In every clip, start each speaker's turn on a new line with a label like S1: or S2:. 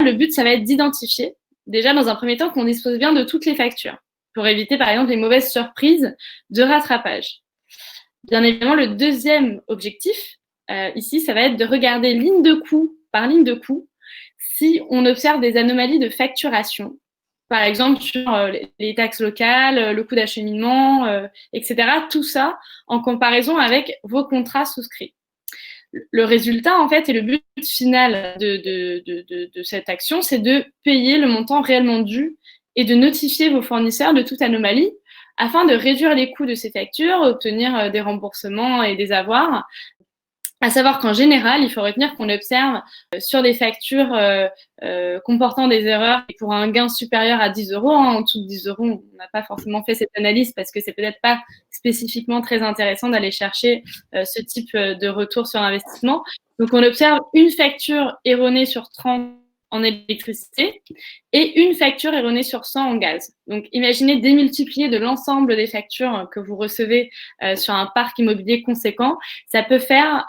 S1: le but, ça va être d'identifier, déjà dans un premier temps, qu'on dispose bien de toutes les factures, pour éviter par exemple les mauvaises surprises de rattrapage. Bien évidemment, le deuxième objectif, ici, ça va être de regarder ligne de coût par ligne de coût si on observe des anomalies de facturation, par exemple sur les taxes locales, le coût d'acheminement, etc. Tout ça en comparaison avec vos contrats souscrits. Le résultat, en fait, et le but final de cette action, c'est de payer le montant réellement dû et de notifier vos fournisseurs de toute anomalie afin de réduire les coûts de ces factures, obtenir des remboursements et des avoirs. À savoir qu'en général, il faut retenir qu'on observe sur des factures comportant des erreurs et pour un gain supérieur à 10 euros, en dessous de 10 euros, on n'a pas forcément fait cette analyse parce que c'est peut-être pas spécifiquement très intéressant d'aller chercher ce type de retour sur investissement. Donc, on observe une facture erronée sur 30 en électricité et une facture erronée sur 100 en gaz. Donc, imaginez démultiplier de l'ensemble des factures que vous recevez sur un parc immobilier conséquent. Ça peut faire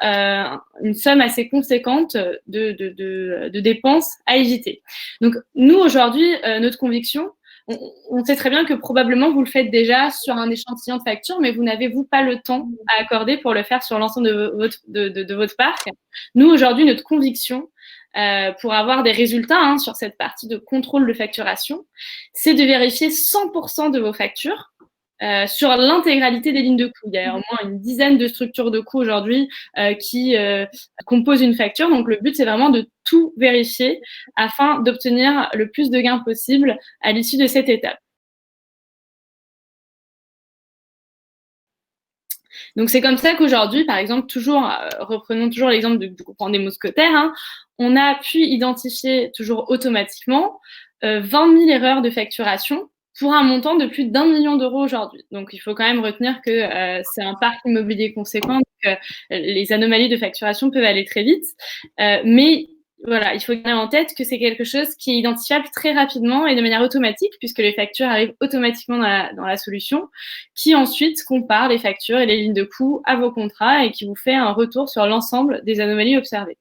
S1: une somme assez conséquente de dépenses à éviter. Donc, nous, aujourd'hui, notre conviction, on sait très bien que probablement vous le faites déjà sur un échantillon de factures, mais vous n'avez, vous, pas le temps à accorder pour le faire sur l'ensemble de votre parc. Nous, aujourd'hui, notre conviction, pour avoir des résultats sur cette partie de contrôle de facturation, c'est de vérifier 100% de vos factures sur l'intégralité des lignes de coût. Il y a au moins une dizaine de structures de coûts aujourd'hui qui composent une facture. Donc, le but, c'est vraiment de tout vérifier afin d'obtenir le plus de gains possible à l'issue de cette étape. Donc, c'est comme ça qu'aujourd'hui, par exemple, reprenons toujours l'exemple du groupement des mousquetaires, on a pu identifier toujours automatiquement 20 000 erreurs de facturation pour un montant de plus d'1 million d'euros aujourd'hui. Donc, il faut quand même retenir que c'est un parc immobilier conséquent, donc les anomalies de facturation peuvent aller très vite. Mais voilà, il faut garder en tête que c'est quelque chose qui est identifiable très rapidement et de manière automatique, puisque les factures arrivent automatiquement dans la solution, qui ensuite compare les factures et les lignes de coût à vos contrats et qui vous fait un retour sur l'ensemble des anomalies observées.